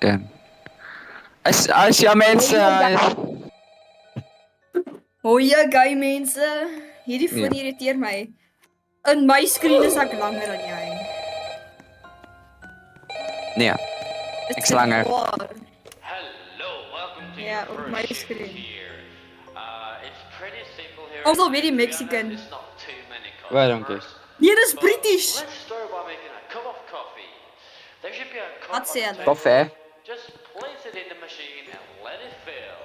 Yan. As ja mense. Hoi guy mense. Hierdie foon Ja. irriteer my. In my skreen is ek langer dan jy. Nee. Is Ek's dit langer. waar? Hello, welcome to Yeah, your op first my shift screen. here. It's pretty simple here. Ons al and weet die to be Mexican. honest, it's not too many Waar dankie. customers. Nee, dis But British. Let's start by making a cup of coffee. There should be a cup Wat on sê the hulle? table. Koffie. Just place it in the machine and let it fill.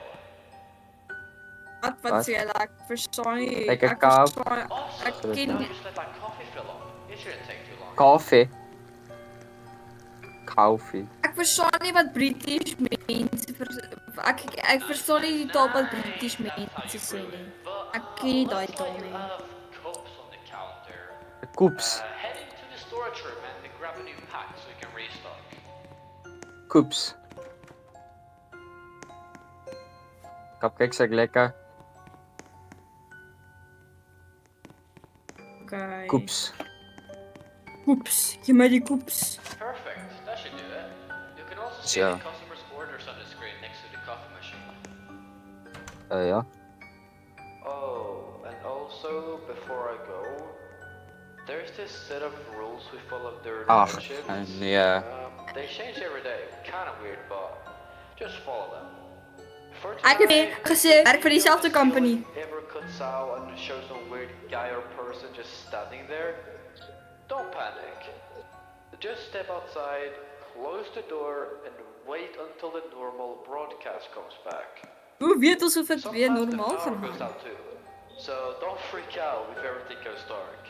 Wat Wat? sê hulle? Ek verstaan nie. Like a Ek cup. verstaan. Awesome. Ek ken Now nie. just let that coffee fill up. It shouldn't take too long. Koffie. Koffie. Ek verstaan nie wat British mense ek verstaan nie die taal wat British mense sê nie. Ek ken nie daai taal nie. Cups on the counter. Koeps. Head into the storage room and grab a new pack so you can restock. Koeps. Cupcakes ek lekker. Okay. Koeps. Koeps. Gee my die koeps. Perfect. That should do it. You can also see Yeah. the customer's orders on the screen next to the coffee machine. Ja. Oh, and also before I go, there's this set of rules we follow during Ach, night shifts. yeah. They change every day. Kind of weird, but just follow them. For Ek het tonight, gesê werk vir dieselfde company. ever cuts out and shows some weird guy or person just standing there, don't panic. Just step outside, close the door, and wait until the normal broadcast comes back. Hoe weet ons of dit weer Sometimes the normaal power gaan goes out too, so don't freak out if everything goes dark.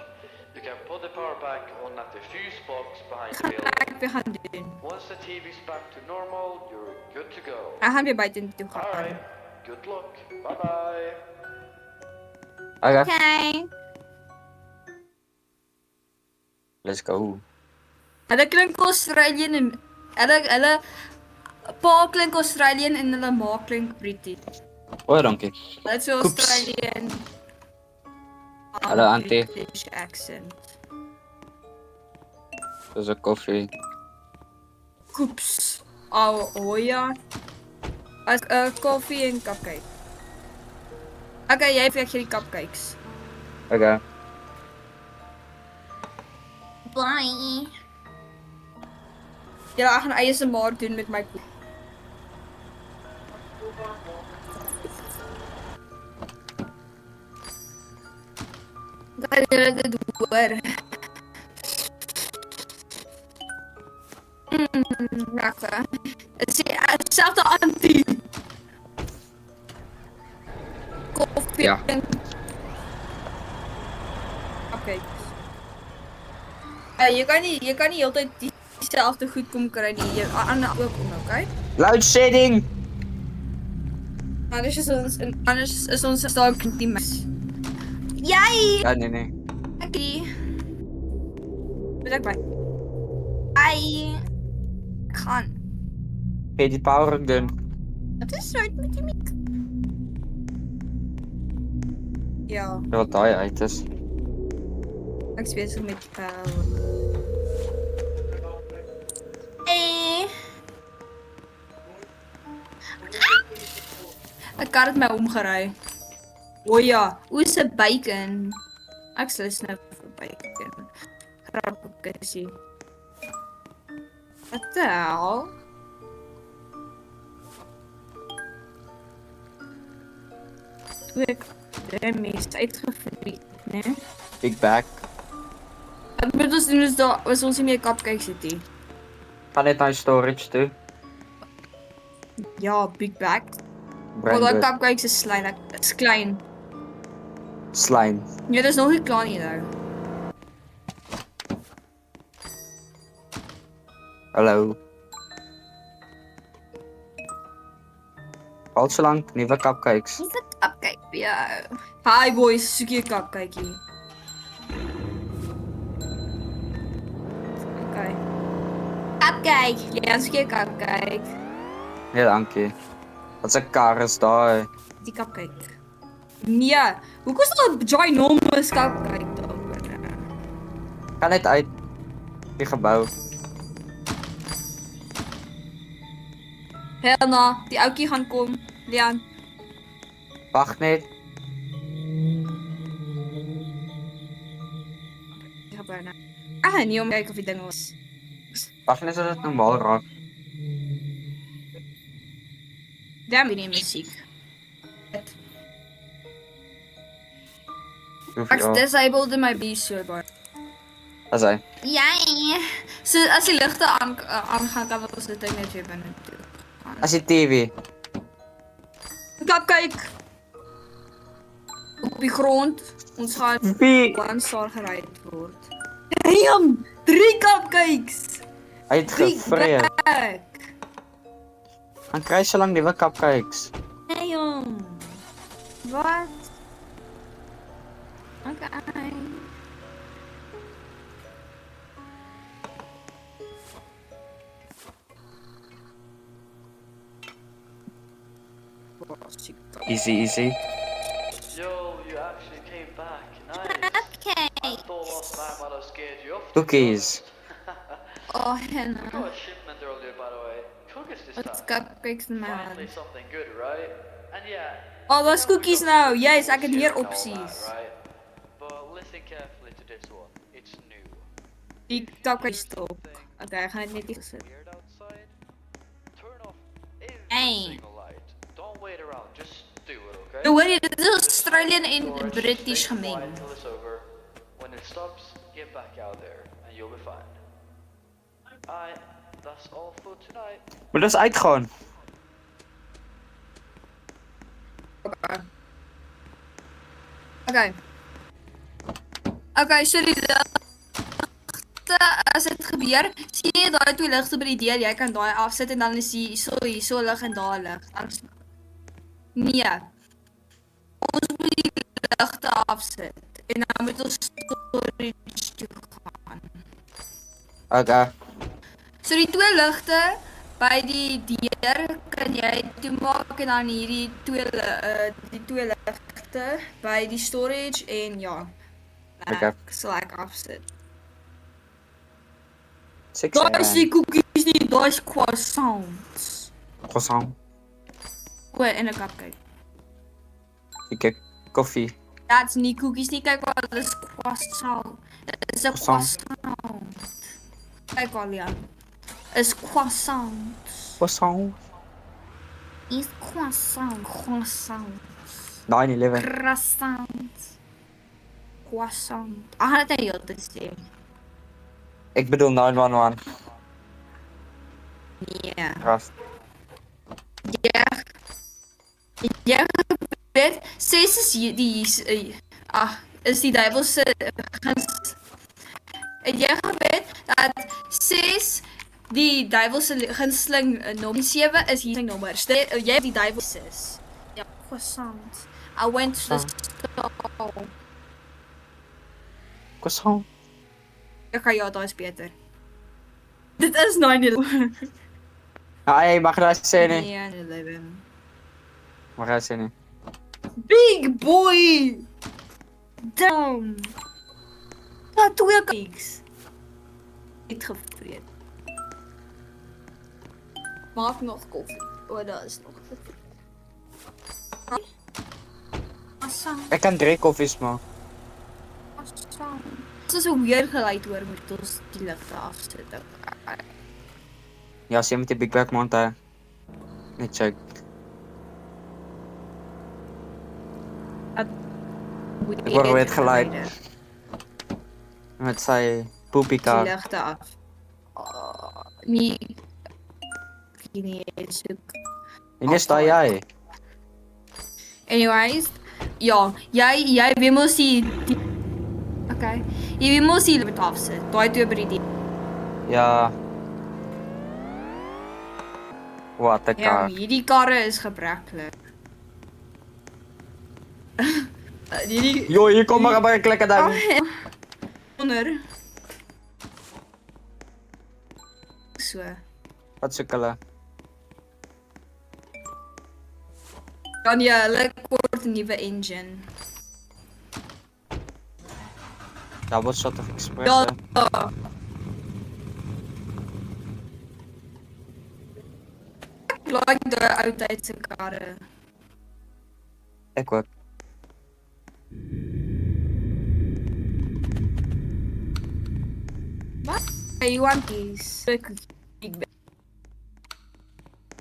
You can put the power back on at the fuse box behind the gaan building. ek weer gaan doen. Once the TV's back to normal, you're good to go. Ek gaan weer buite toe gaan. Alright, good luck. Bye bye. Okay. Okay. Let's go. Hulle klink Australian en hulle pa klink Australian en hulle ma klink British. Oh, dankie. Hulle is so Koeps. Australian. Hallo, auntie. British accent. Dis 'n koffie. Koeps. Oh ja. As koffie en cupcake. Okay, jy vir die cupcakes. Okay. Bye. Ja, ek gaan ASMR doen met my koek. Gaan julle dit hoor? Lekker. Dit is selfde auntie. Koffie. Ja. Okay. Jy kan nie heeltyd dieselfde goed kom kry nie. Jy ander ook om, okay? Load shedding. Anders is ons dalk nie mis. Jy! Ja, nee. Ekkie. Moet ek by? Ai. Ek gaan. Gee die power ook doen. Wat is nou met die mic? Ja, Wat daai uit is. ek is besig met die power. Hey. Ek kan dit my omgery. O ja, oes se bacon. Ek sal nou vir bacon. Krapkissie. Wat die hel? Toe ek mes uitgevriet, né? Big back. Wat moet ons doen is daar is ons nie meer cupcakes het nie. Gaan net na die storage toe. Ja, big bag. Bring Daai dit. cupcakes is klein. Slime. Nee, dis nog nie klaar nie nou. Hallo. Al so lank nuwe cupcakes. Dis 'n cupcake vir jou. Hi boys, soek jy 'n cupcakeie? Okay. Cupcake, ja, soek jy 'n cupcake? Nee, dankie. Wat 'n kar is daai? Die cupcake. Nee, hoekom is daar 'n ginormous cupcake daar? Kan net uit die gebou. Helena, die ouetjie gaan kom. Leon. Wag net. Ek gaan bijna. Ah, nie om kyk of die ding was. Wag net as dit normaal raak. Damn, die musiek. Ek's Hoeveel? disabled in my beast so baie. As hy. Jy. So as die ligte aangaan kan ons dit net weer binne toe. As die TV. Kyk. Op die grond. Ons gaan Wie? One-star gery word. Damn! 3 cupcakes! Hy het gevreet. Gaan kry so lank nuwe cupcakes. Damn! Wat? Okay. Easy. Yo, you actually came back. Nice. Okay. I thought last time I'd have scared you off. Cookies. Oh, I Hannah. got a shipment earlier, by the way. Cookies this What's time. cupcakes in my Finally hand? something good, right? And yeah. Oh, that's cookies now. Yes, I can hear Sharing all opties. that, right? But listen carefully to this one. It's new. Die cupcakes stop. Okay, ek gaan dit net hier sit. Weird outside. Turn off every Hey. single light. Don't wait around. Just do it, okay? Nou hoor jy, dit is Australian en Storage, British stay quiet gemeng. till it's over. When it stops, get back out there and you'll be fine. Alright, that's all for tonight. Moet ons uitgaan. Okay, so die ligte, as dit gebeur, sien jy daai 2 ligte by die deur, jy kan daai afsit en dan is hierso lig en daar lig. Nee. Ons moet die ligte afsit en dan moet ons storage toe gaan. Okay. So die 2 ligte by die deur kan jy toemaak en dan hierdie die twee ligte by die storage en ja. Okay. Ek sal ek afsit. 6 Daar is die koekies nie, daar is croissants. Croissant. O, en 'n cupcake. Ek koffie. That's nie koekies nie, kyk wat, dit is croissant. Dit is 'n croissant. Kyk al ja. Is croissant. Croissant. Is croissant. 9/11. Croissant. Ek gaan dit net te sê. Ek bedoel 911. Nee. Ras. Ja, weet, 6 is is die duiwel se guns. Het jy geweet dat 6 die duiwel se gunsteling nommer 7 is hier sy nommers. Jy die duiwel is. Ja, croissant. I went to the store. Croissant. Ek gaan ja, daai is beter. Dit is 9/11. Hey, mag jy sê nie? 9/11. Mag jy sê nie? Big boy! Damn! Dat 2 cakes. Uitgevreet. Maak nog koffie. O, daar is nog koffie. Assam. Ek kan 3 koffies maak. Dit is 'n weer geluid hoor, moet ons die ligte afsit. Ja, sê met die Big Mac monte. Net check. Ek hoor hoe het geluid. Met sy poepie Die kar. ligte af. Nee. Nee, soek. En dis daai jy. Anyways, ja, jy weet mos die okay. Jy weet mos die ligte afsit. Daai 2 by die Ja. Wat 'n ja, kar. hierdie karre is gebreklik. Hierdie Jo, hier kom maar by 'n klikke ding. onder. So. Wat soek hulle? Dan ja, hulle kort 'n nuwe engine. Double shot of express. Ja. like daai ou tyd se karre. Ek ook. Hey, you want these?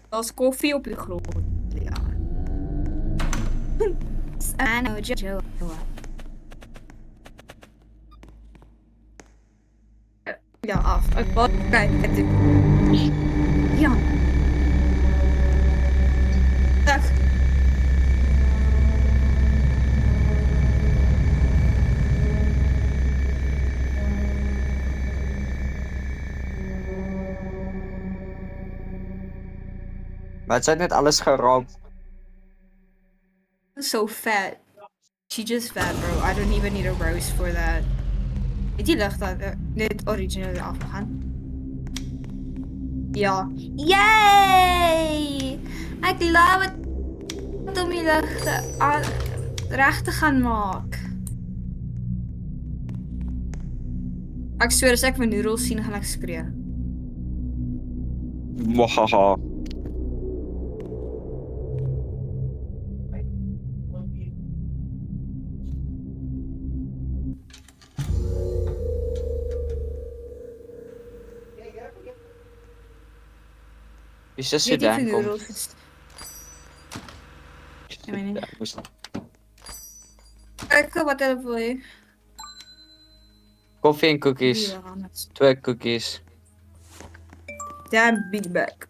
Daar's koffie op die grond. Ja. I know, Joe. Ja, af. Ek wat kyk dit. Ja. Dag. Maar sy het net alles geraap. So fat. She just fat, bro. I don't even need a rose for that. Het jy lig dat net original afgegaan? Ja. Yay! Ek love het om die ligte reg te gaan maak. Ek swear as ek van noodles sien gaan ek skree. Mwahaha. Is dit so dan kom? I mean, kyk wat hulle wil hê. Koffie en koekies. 2 koekies. Damn big bag.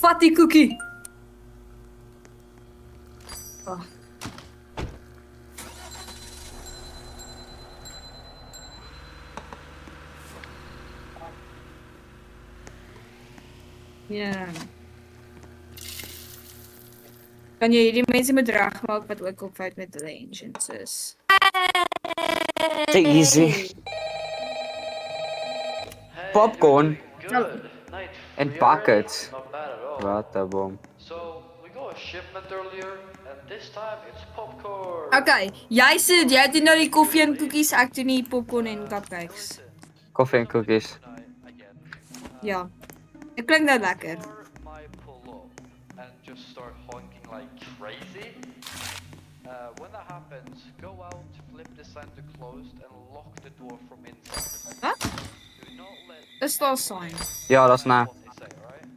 Vat die koekie. Oh. Ja. Kan jy hierdie mense met reg maak wat ook op fout met hulle engines is? Te easy. Hey, Popcorn. you're doing good. Night And free buckets. already? Not bad at all. Wat 'n bom. So, we got a shipment earlier, and this time it's popcorn. Okay, jy doen nou die koffie en koekies, ek doen die popcorn en cupcakes. Koffie en koekies. Ja. Dit klink nou lekker. Might pull up and just start honking like crazy. When that happens, go out, flip the sign to closed, and lock the door from inside. Wat? Do not let Dis daar sign. Ja, dat is nou. what they say, alright?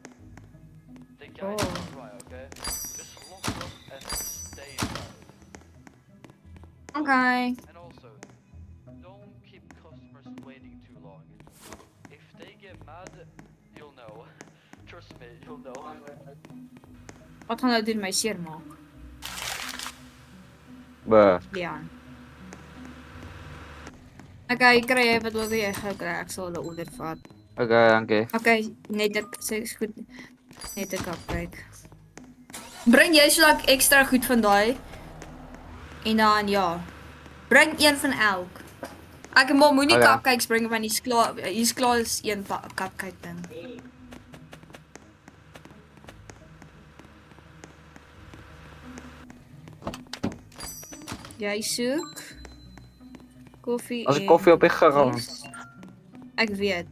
The guy Oh. is not right, okay? Just lock up and stay inside. Okay. And also, don't keep customers waiting too long. If they get mad, you'll know. Trust me, you'll know. Wat gaan nou doen my seer maak? Buh. Ja. Okay, kry jy wat wil jy kry? Ek sal hulle order vat. Okay, dankie. Okay, net ek sê is goed. Net 'n cupcake. Bring jy so like ekstra goed van daai. En dan ja. Bring een van elk. Ek en mam moenie Okay. cupcakes bring want hier's klaar is een cupcake ding. Jy soek koffie As ek koffie op die grond. Ek weet.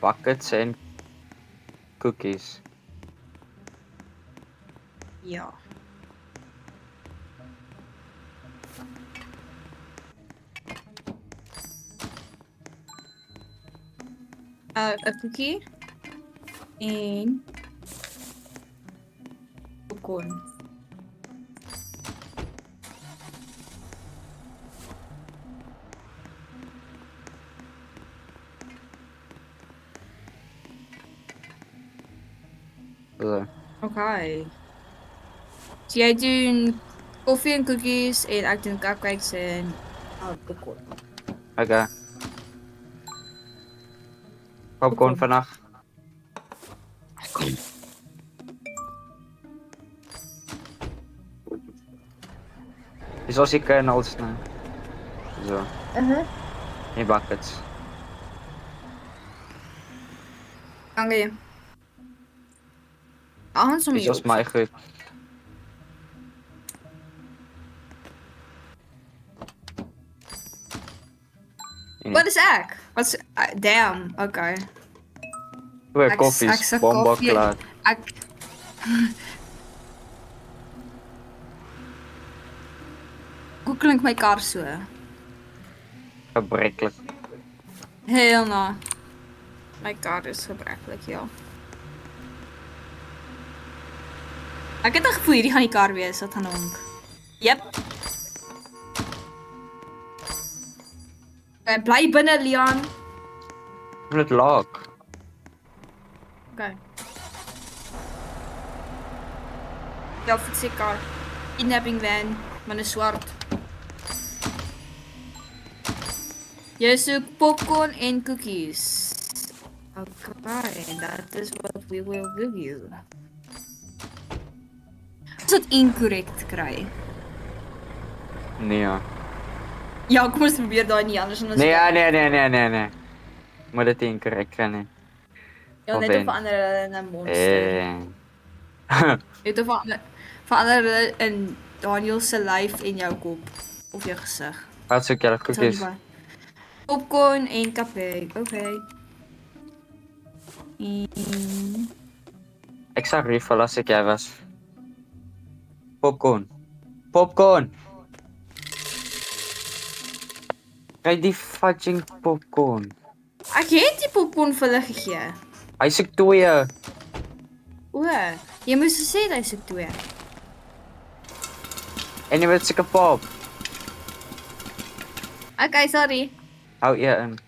Buckets en cookies. Ja. A cookie en popcorn. So. Okay. So jy doen koffie en koekies en ek doen cupcakes en popcorn. Okay. Popcorn vandag. Dis as die kernels nou. So. Die buckets. Dankie. Aan som Dis ons my goed. Wat is ek? Wat's damn, okay. Twee Ek koffies, se bomba koffie- klaar. Ek Hoe klink my kar so? Gebreklik. Heel na. My kar is gebreklik, ja. Ek het 'n gevoel hierdie gaan die kar wees wat gaan honk. Jep. Bly binne, Leon. Dit laak. Okay. Ja, fietsie kar. Kidnapping van, man is swart. Jy soek popcorn en cookies. Okay, that is what we will give you. Is dit incorrect kry? Nee. Ja, kom ons probeer daai nie anders dan ons Nee. Maar dit is incorrect kan nie. Ja, net of om verander hulle in 'n monster. Net om verander hulle in Daniel se lyf en jou kop of jou gesig. Wat soek julle koekies? Popcorn en cupcake. Okay. Ek sal refill as ek jy was. Popcorn. Kry die fudging popcorn. Ek het die popcorn vir hulle gegee. Hy soek 2. O, jy moes gesê hy soek 2. En jy weet seker pop. Okay, sorry. Hou jy in.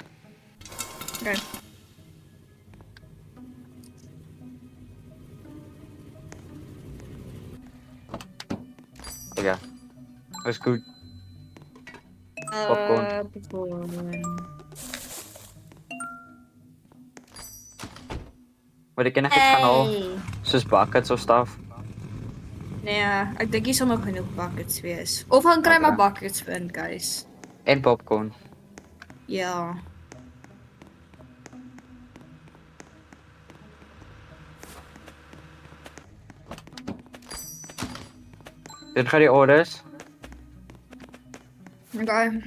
Okay. Ja. Is goed. Popcorn. Popcorn. Maar ek kan net gaan haal. Soos buckets of stuff. Nee, ek dink hier sal nog genoeg buckets wees. Of gaan kry maar Okay. buckets in, guys. En popcorn. Ja. Dit gaan die orders. Okay.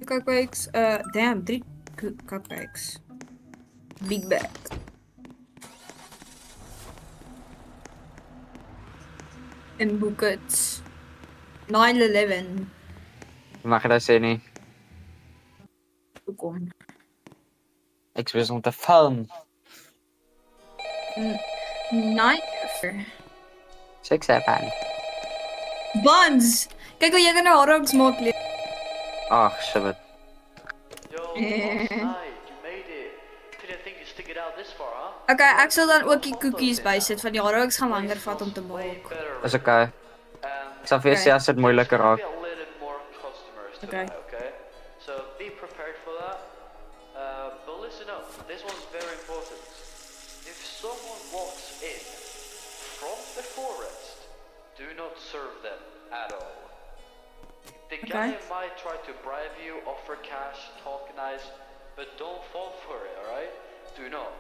Cupcakes, damn, 3 cupcakes. Big bag. En buckets. 9-11. Mag jy dat sê nie? Hoekom? Ek is om te film. 9. 6-7. Buns! Kijk hoe jy kan nou horrocks maak. Ag, shit. Yo, last night, you made it. Didn't think you stick it out this far, huh? Okay, ek sal dan ook die cookies bysit van die horrocks gaan langer vat om te maak. Is okay. Ek sal vir jou sê as dit moeiliker raak. A little more customers Okay. tonight, okay? So be prepared for that. But listen up, this one's very important. If someone walks in from the forest, do not serve them at all. The guy might try to bribe you, offer cash, talk nice, but don't fall for it, alright? Do not.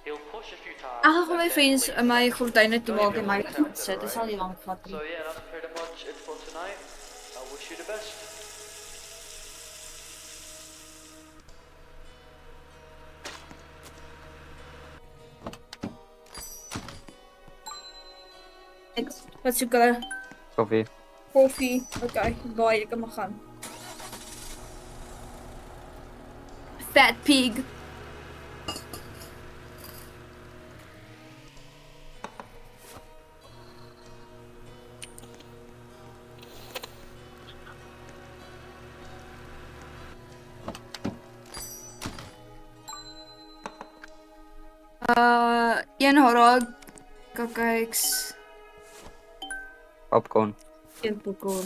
He'll push a few times. Ek gaan and my then vriends leave. my gordyne toe Don't maak even en my look goed tempted, sit. Dit sal alright? nie lank vat So nie. yeah, that's pretty much it for tonight. I wish you the best. Wat soek hulle? Koffie. Koffie. Okay, baie jy kan maar gaan. Fat pig. Een horror cupcakes, Popcorn. een popcorn.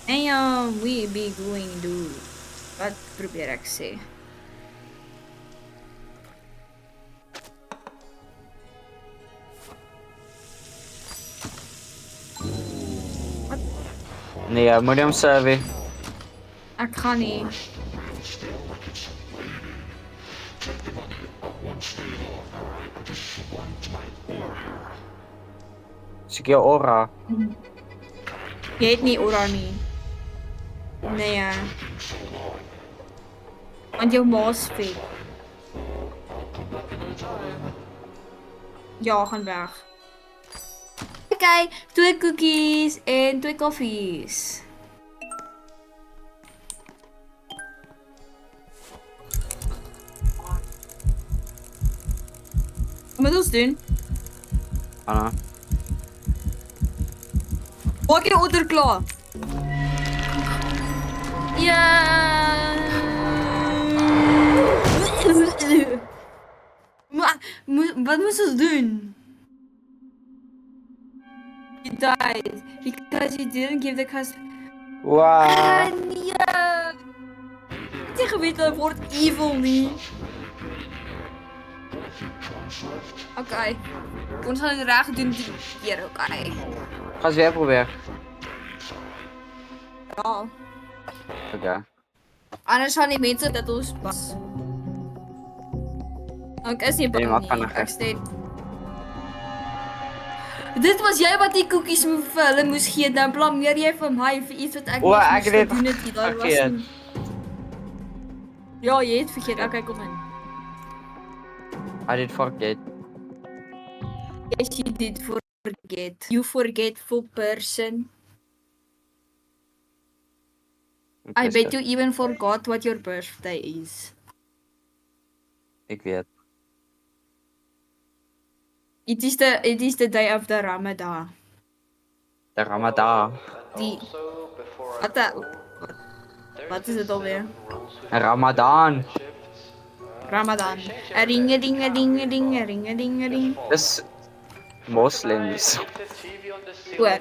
En we be going to. Wat probeer ek sê? Nee, moet jy hom serve. Ek gaan nie. Soek jou aura. Jy het nie aura nie. Nee. Want jou ma's vet. Ja, gaan weg. Okay, 2 koekies en 2 koffies. Wat moet ons doen? Anna. Maak jy order klaar? Ja. Maar wat moet ons doen? You died because you didn't give the customer. Wow. Nee. Het jy geweet dat word evil nie? Okay. Ons gaan dit reg doen die keer, okay. Ga eens weer proberen. Ja. Oké. Anders gaan die mense dat ons pas. Ek is nie bang maar nie. kan nog Ek sê dit was jy wat die koekies vir hulle moes gee, dan blameer jy vir my vir iets wat ek O, ek moes het doen het nie. Daar was vergeet. nie. Ja, jy het vergeet. Okay, kom in. I did forget. Yes, you did forget. You forgetful person. I bet you even forgot what your birthday is. Ik weet. It is the day of the Ramadan. De Ramadan. Die Also, before I wat the- go, wat is dit alweer? Ramadan. Ramadan. Ringe dinge dinge dinge ringe dinge ding. Dus moslims. Keep the TV on the ceiling Hoor.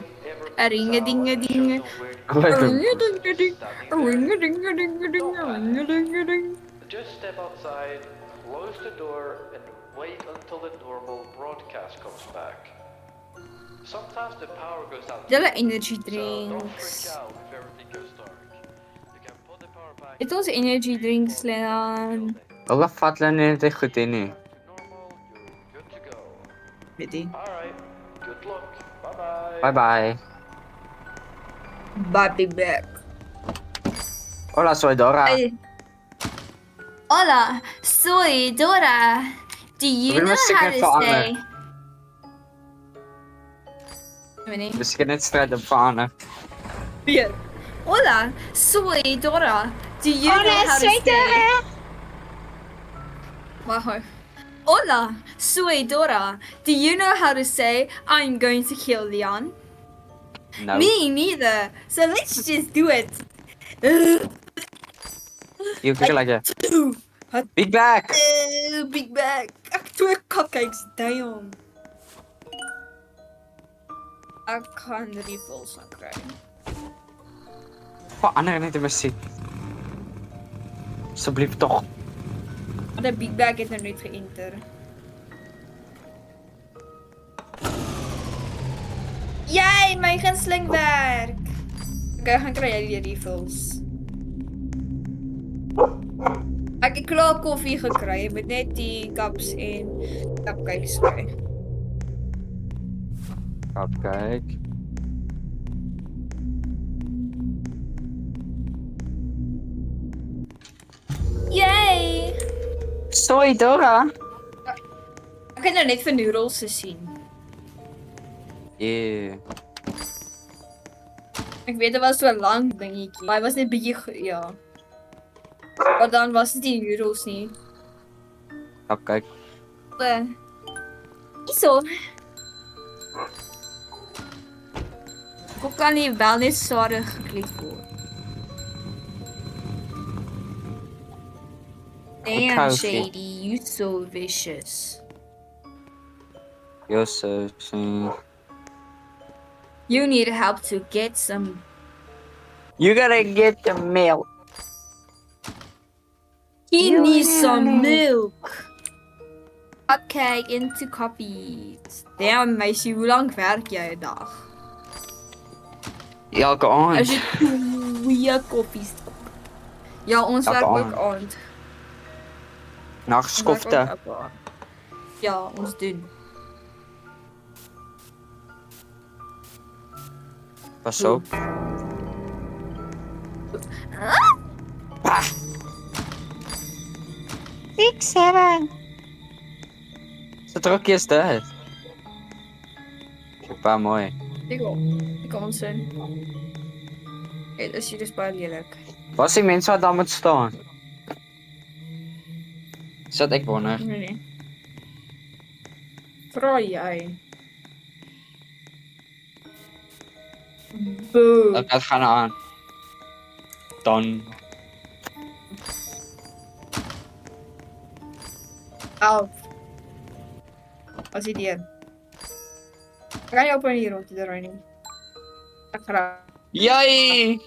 every Ringe dinge dinge. Wat doen? Ringe dinge ding. Ringe dinge dinge dinge ringe dinge ding. Just step outside, close the door, and wait until the normal broadcast comes back. Sometimes the power goes out. Julle energy So don't drinks. freak out if everything goes dark. You can put the power back. Het ons energy drinks Leon. Hulle vat hulle net nie goed in nie. Normal, you're good to go. Weet jy? Alright, good luck. Bye bye. Bye bye. Bobby back. Hola, soy Dora. Hey. Hola, soy Dora. Do you Wil know my how secret to for say? Anna? Nee. Dus ik ga net strijd op Anna. Weer. Hola, soy Dora. Do you know how to say? Wacht hoor. Hola, soy Dora. Do you know how to say I'm going to kill Leon? No. Me neither. So let's just do it. You feel like a Two. big back. Big bag. Ek 2 cupcakes, damn. Ek gaan refills aan kry. Verander net die muziek. Alsjeblieft toch. De big bag het nou net geënter. Jy, my gunsteling werk. Okay, gaan kry jy die refills. Ek het klaar koffie gekry, ek moet net die cups en cupcakes kry. Kijk. Yay! Soy Dora. Ek het nou net vir noodles gesien. Yeah. Ek weet dit was so 'n lang dingetjie. Maar hy was net bietjie ja. Maar dan was dit nie noodles nie. Kijk. Iso. Hoe kan jy wel net stadig geklik word? Damn, hou Shady, you so vicious. Joseph. You need help to get some. You gotta get the milk. He You needs need some milk. milk. Cupcake into coffees. Damn, meisie, hoe lang werk jy 'n dag? Elke aand. As jy 2 koffies. Ja, ons Elke werk ook aand. aand. Nachtskofte. Ja, ons doen. Pas op. Ah. 6, 7. Zo druk is dit. Super mooi. Ik onzin. Het is hier dus baie lelijk. Wat is die mensen wat daar moet staan? Zat ik wonder. Nee. Vra jij. Boe. Ik had gaan aan. Dan. Au. Wat is die? Ga je op een hier rond de reining? Ik ga. Jai!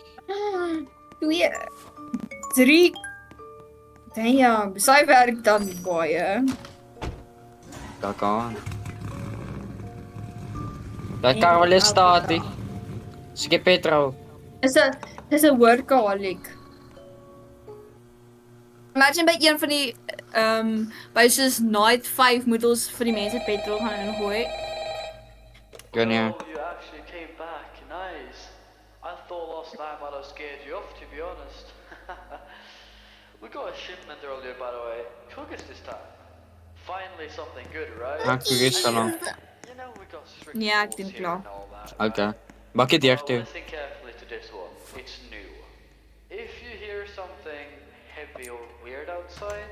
2. 3. Damn, zij werkt dan niet boy. Kijk aan. Dat Carol is staat. Sige Petro. Is een workaholic. Imagine bij een van die bij soos Night 5 moet ons vir die mense petrol gaan ingooi. Kun je? Oh, you actually came back. Nice. I thought last time I'd have scared you off, to be honest. We got a shipment earlier, by the way. Cookies this time. Finally something good, right? Ah, cookies dan. You know we got strict Ja, ik rules denk here klaar. and all that. Oké. Bak je dicht toe. Listen carefully to this one. It's new. If you hear something heavy or weird outside,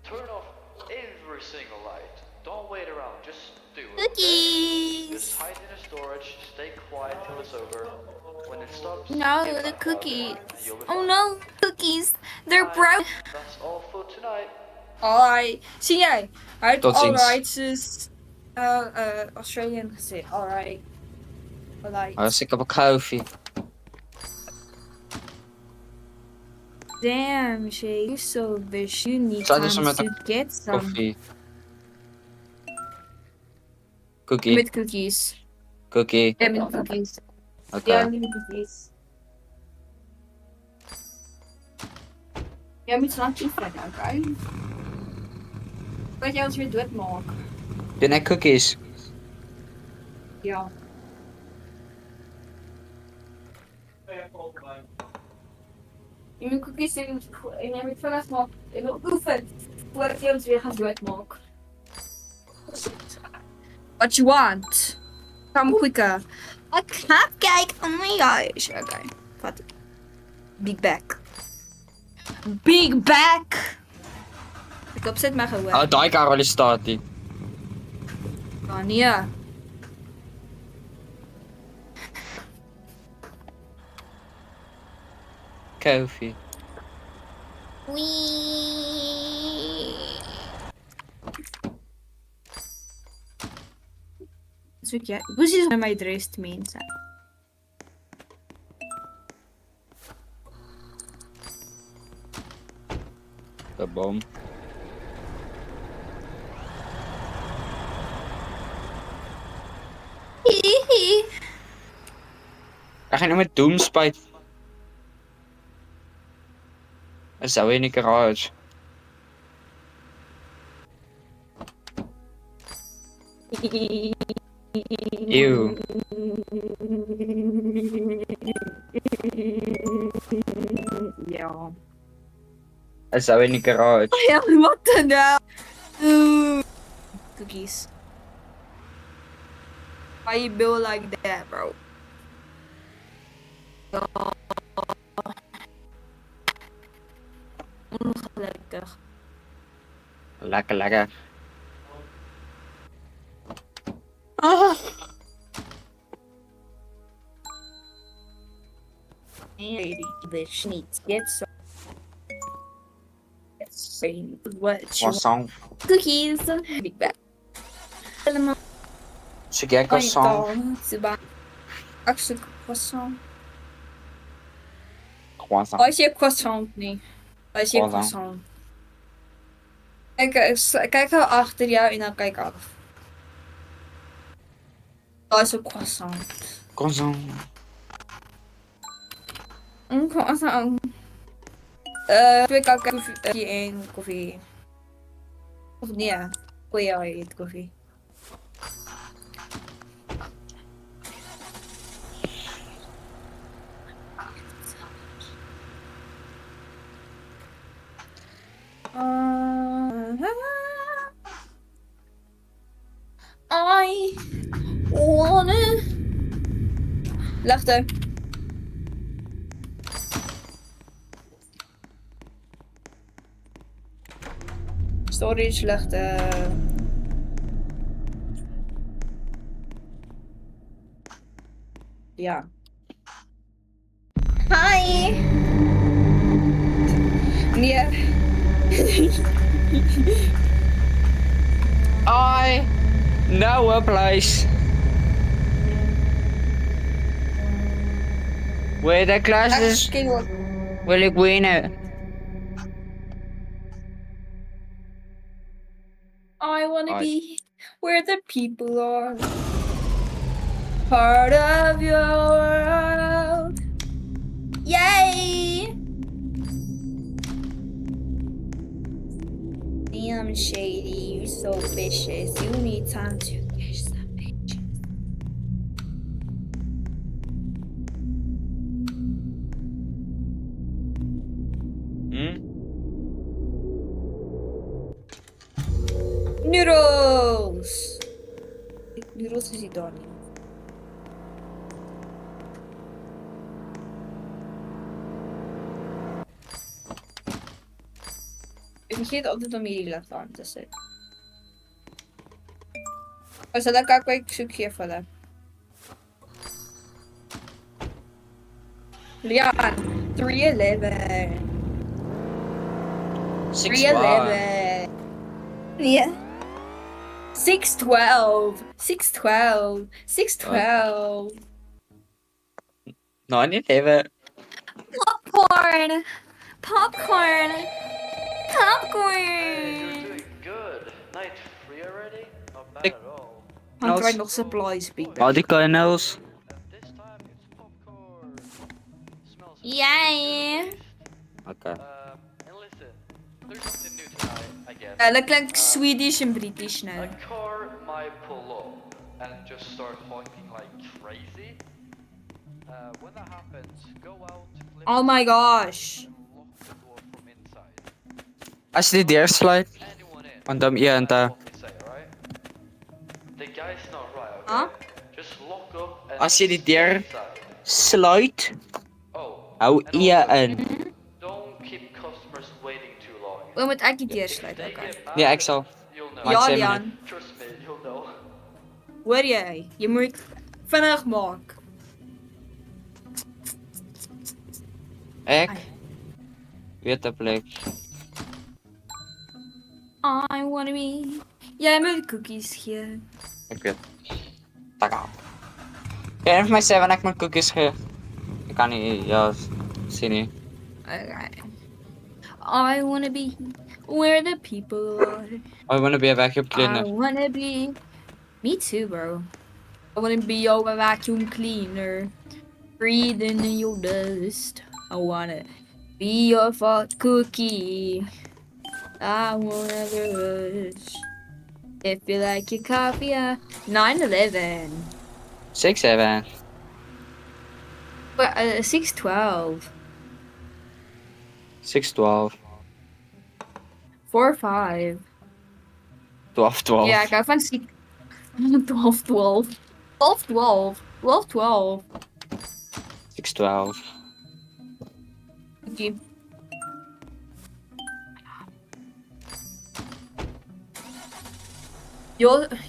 turn off every single light. Don't wait around, just do it. Okay? Just hide in the storage, stay quiet till it's over. When it stops, No, get the back out cookies. and you'll be Oh fine. no, cookies. They're broken. That's all for tonight. Alright. Zie jij? Hij heeft Tot ziens. alright zus Australian gezegd. Alright. Alright. Als ik op een koffie. Damn, Shay, you're so vicious. You need Zou time dus met to een get some. Koffie. Cookie. Met cookies. Cookie. Ja, met cookies. Oké. Ja, met cookies. Jij moet snel oefenen, oké? Dat jij ons weer doodmaakt. Doe net cookies. Ja. Je moet cookies doen en je moet vanaf maken. Je moet oefenen voordat je ons weer gaat doodmaken. What you want? Come quicker. A cupcake? Oh my gosh. Okay. Wat? Big back. Big back! Ik opzet maar gewoon. Oh, die Carol is staat die. Oh nee. Koffie. Zoek jij? Hoe is het met de rest mensen? De boom. Ga je nou met Doomspite? Dat zou in de garage. Eeuw. Ja. Dat zou in de garage. Ja, wat dan nou? Cookies. Why you build like that, bro? Ongelukkig. Lekker, lekker. Ah. Lady, bitch needs get some. Say what you want. Croissant. Cookies. Big bag. Helemaal. Zeg jij croissant? Actually, croissant. Croissant. Als je croissant niet. Als je Croissant. croissant. Kijk al achter jou en dan kijk af. Dat is een croissant. Croissant. Een croissant. 2 koffie en koffie. Of nee, koeie eet koffie. I wanna... Ligte. Storage ligte. Ja. Hi! Nee. I know a place where the classes will ik winnen. I wanna Hi. be where the people are. Part of your world. Yay! Damn shady, you're so vicious. You need time to get some bitches. Noodles! Noodles is die daar nie. Ek vergeet altyd om hierdie lig aan te sit. As hulle kyk, ek soek gee vir hulle. Leon, 311. 311. Nee. 612. 612. 612. 9/11. Popcorn. Popcorn. Hey, Popcorn. you're doing good. Night free already? Not bad Ik- at all. I'm trying nog supplies, Peter. Al die kernels. And this time it's popcorn. Smells Yay. Okay. and listen, there's something new tonight, I guess. Hulle klink Swedish en British nou. A car might pull up and just start honking like crazy. When that happens, go out, flip Oh my gosh. and lock the door from inside. As die deur sluit, Anyone in? want dan eer en That's te. what they say, right? The guy's not right, okay? Huh? Just lock up and As je die stay deur- inside. Sluit. Oh, Hou and eer also, in. don't keep customers waiting too long. Hoe moet ek die deur sluit? They Okay. get mad, Nee, ek sal. You'll know. Maar Ja, sê my Leon. Trust me, you'll know. Hoor jy? Jy moet vinnig maak. Ek weet 'n plek. I wanna be... Jy moet cookies gee. Ek weet. Taka. Een van my sê wanneer ek my koekies gee. Ek kan nie ja sien nie. Okay. I wanna be where the people are. I wanna be a vacuum I cleaner. wanna be... Me too, bro. I wanna be your vacuum cleaner. Breathing in your dust. I wanna be your fat cookie. I wanna rush. If you like your coffee, 911. 6/7. But 612. 6/12. 4-5. 12/12. Ja, ik hou van 12-12. 12-12. 12-12. 6/12. Okay.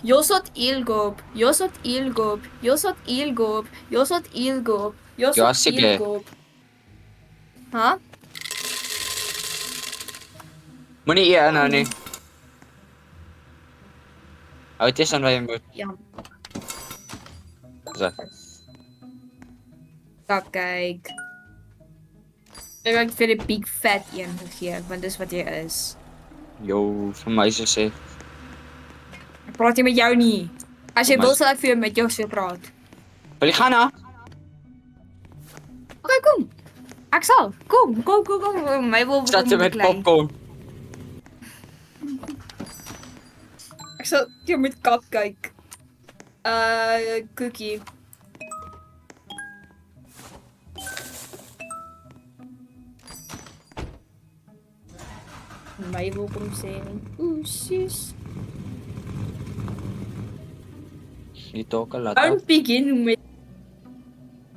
Josot Ilgop. Josot Ilgop. Josot Ilgop. Josot Ilgop. Ja, Josot sige. Ilgop. Huh? Moenie eer inhou nie. Hou dit eens aan waar jy moet. Ja. So. Kijk. Ik heb vir 'n big fat een gegee, want dis wat jy is. Yo, vir my so sê. Ek praat nie met jou nie. As jy Maar- wil, sal ek vir met jou so praat. Wil jy gaan nou? Okay, kom. Ek sal. Kom. My wil Zat ze met popcorn. Ek sal jy met kap kyk. Cookie. My wil kom sê. Oeh, sis. Die token laat Don't begin met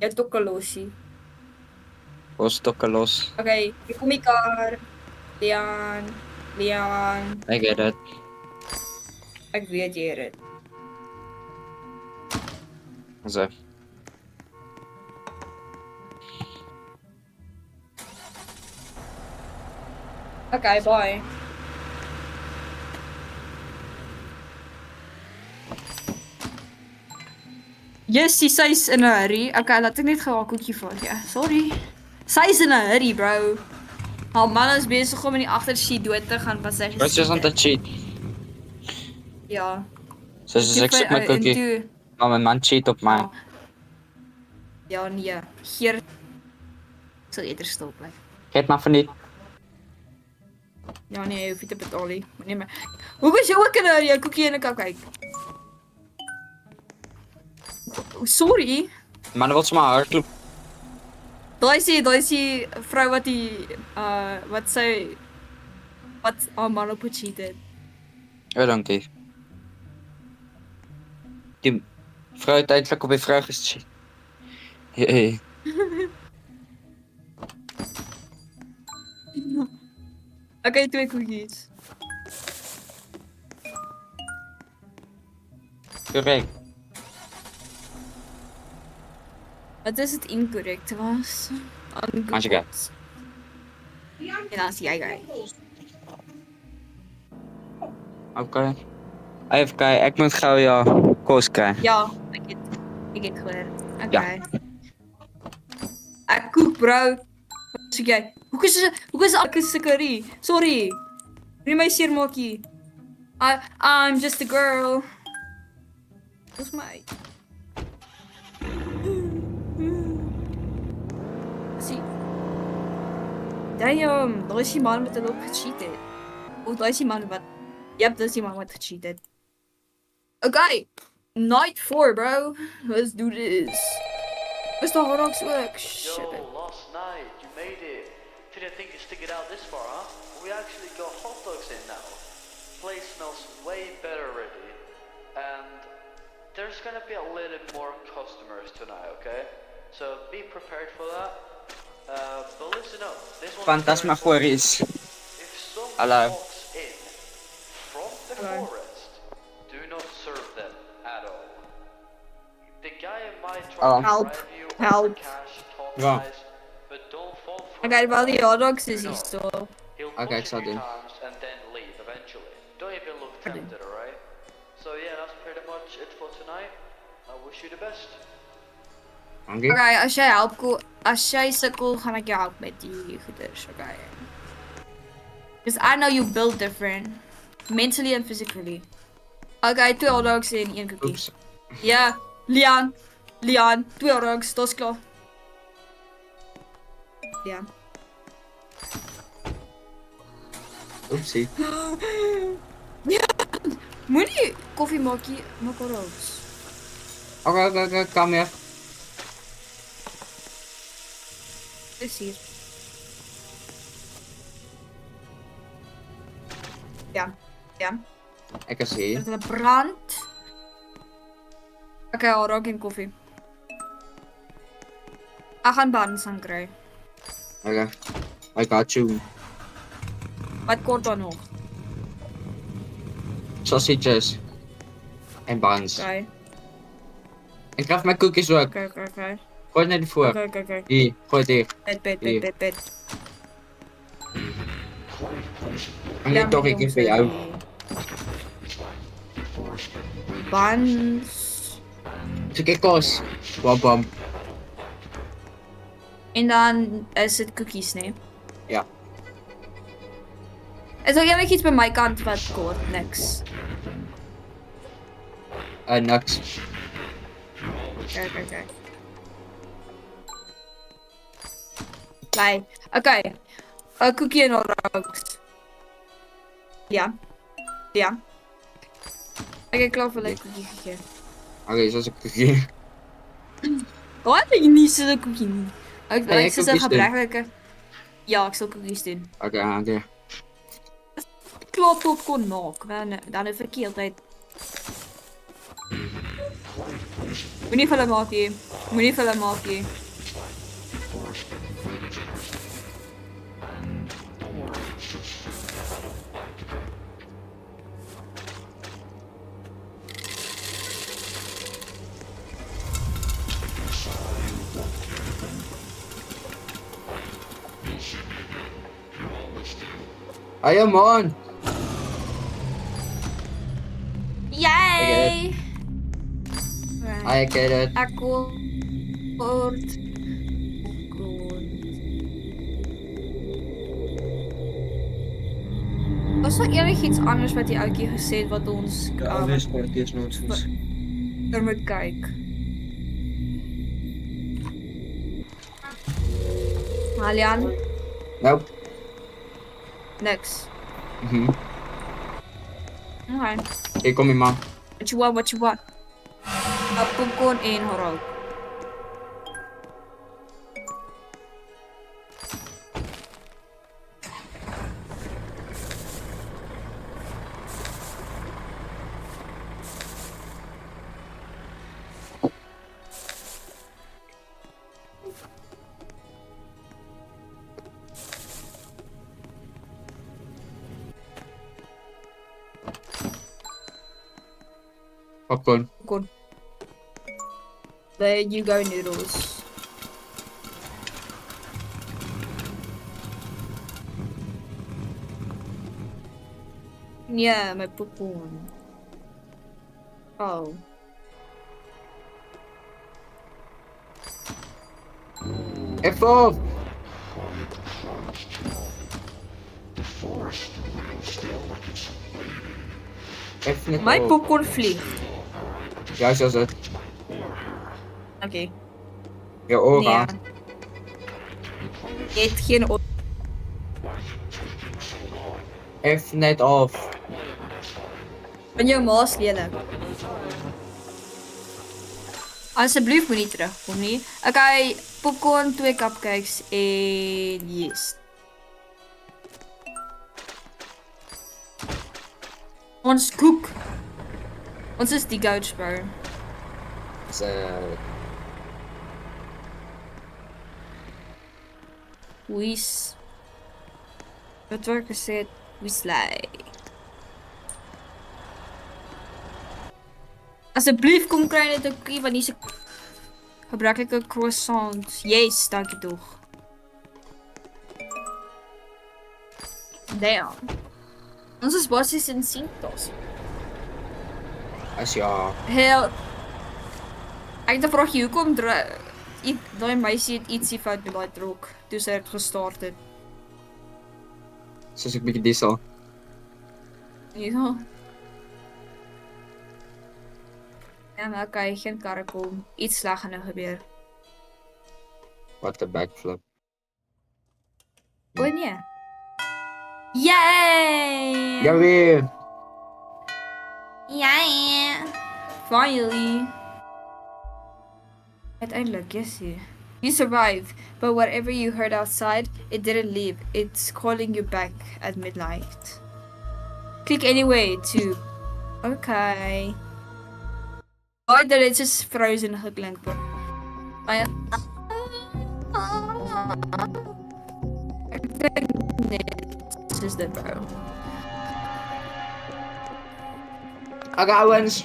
jy tokkalosie. Ons token los. Okay, hier kom die kar. Leon. I get it. Ek weet jy het dit. Zo. Okay, bye. Yes, sy's in 'n hurry. Okay, laat ek net gou haar koekie vat, ja. Sorry. Sy's in 'n hurry, bro. Haar man is besig om in die agterseat dood te gaan van sy But she's on the cheat. Ja. So ze zegt zoek mijn cookie. Maar mijn man cheat op mij. Ja, nee. Geer. Ek sal eerder stil bly. Geef maar van niet. Ja, nee, jy hoef nie te betaal nie. Maar nee, maar. Hoe is jy ook in 'n hurry? Koekie in 'n kap kyk. Sorry. Maar dat was maar hardloop. Daai is die vrou wat die wat sy wat haar man op gecheat het. Ja, dankie. Die vrouw heeft eindelijk op je vrouw gecheat. Hey. Okay, 2 koekies. Correct. Wat is het incorrect was? Als je gaat. En dan zie jij. Oké. Even kijken, ik moet gauw jouw koos krijgen. Ja, ik het gehoord. Oké. Ja. Ek koek, bro. Wat sê jy? Hoe is ek is curry? Sorry. Moenie my seer maak nie. I'm just a girl. Dis my. Zie. Damn, daar is die man met hulle op gecheat het. Of daar is die man wat... Yep, dat is die man wat gecheat het. Okay. Night 4, bro. Let's do this. Is the hot dogs work? Shit. Yo, last night, you made it. Didn't think you'd stick it out this far, huh? We actually got hot dogs in now. Place smells way better already. And there's gonna be a little more customers tonight, okay? So be prepared for that. But listen up, this one's Fantasmagories. if someone Hello. walks in from the Hello. forest, do not serve them at all. The guy might try Oh. to Help. bribe you Help. for cash, talk Ja. nice, but don't fall for Okay, it. wel die hot dogs is No. hier zo. He'll Okay, push ik zal a few doen. times and then leave eventually. Don't even look tempted, alright? So yeah, that's pretty much it for tonight. I wish you the best. Dankie. Okay, as jy sukkel, gaan ek jou help met die goeders, okay? Because I know you build different. Mentally and physically. Okay, 2 hot dogs en 1 cookie. Oeps. Ja, Leon, 2 hot dogs, dat is klaar. Ja. Oepsie. Moenie koffie maak nie, maak hot dogs. Oké, kom hier. Dis hier. Ja. Ik is hier. Met 'n brand. Okay, hot dog en koffie. Ek gaan buns gaan kry. Oké. I got you. Wat kort dan nog? Sausages. En buns. Okay. Ik krijg mijn koekjes ook. Okay. Gooi het naar die voor. Okay. Hier, gooi het hier. Bed. En nu toch ik voor jou. Buns. Zoek ik koos. Bam. En dan is dit cookies, nee? Ja. Is er iets by my kant wat kort? Niks. Niks. Okay. Bly. Okay. 'n koekie en roos. Ja. Ja. Ek het klaar vir 'n koekie gegee. Okay, soos 'n koekie. Wat het jy nie so 'n koekie nie? Ek Hey, lyk soos 'n koekies doen. gebreklike. Ja, ek sal koekies doen. Okay. Klaar popcorn maak, dan 'n verkeeldheid. Moenie vir hulle maak nie. Moenie vir hulle maak nie. Ayaw man! Yay! I get it. Akkoord. Was daar enigiets anders wat die ouetjie gesê het wat ons Sporties nonsens. er moet kyk? Alian, Nope. niks. Okay. Hier kom je man. What you want? Popcorn en horror. Popcorn. Popcorn. There you go, noodles. Yeah, my popcorn. Oh. F4! F net My op. popcorn vliegt. Juist als het. Okay. Je oren. Nee. Je hebt geen oor. F net af. Van jou ma is lelijk. Asseblief moenie terugkom nie. Okay, popcorn, 2 cupcakes en yeast. Ons koek. Ons is die goats, bro. Wees. Wat word gesê? We slay. Asseblief kom kry net 'n koekie van hierdie gebreklike croissants. Yes, dankie tog. Damn. Ons is basies in Sintos. As ja. Heel. Ek het 'n vraagie, hoekom daai meisie het ietsie fout met daai trok toe sy het gestart het. Soos ek bietjie diesel. Ja. Ja, maar okay, geen karre kom. Iets sleg gaan nou gebeur. What a backflip. O nee. Yay! Ja weer. Yay! Finally. Uiteindelik, yes. You survived, but whatever you heard outside, it didn't leave. It's calling you back at midnight. Click anyway to... Okay. Oh, dat het just frozen geklink. Maar ek dink net is dit, bro. Okay, ouwens.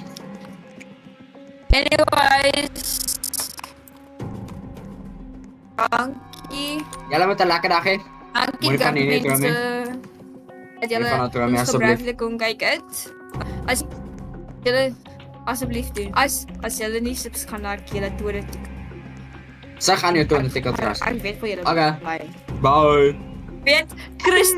Anyways. Dankie. Julle moet 'n lekker dag hê. Dankie Moenie van hierdie mense. Dat Moenie van dat julle drome, ons asseblief. gebruiklik kom kyk het. As julle asseblief doen. As julle nie subs gaan na julle tone toe. Sy gaan jou toon dat ek al trust. Ek weet vir julle. Okay. Bye. Bye. Weet Chris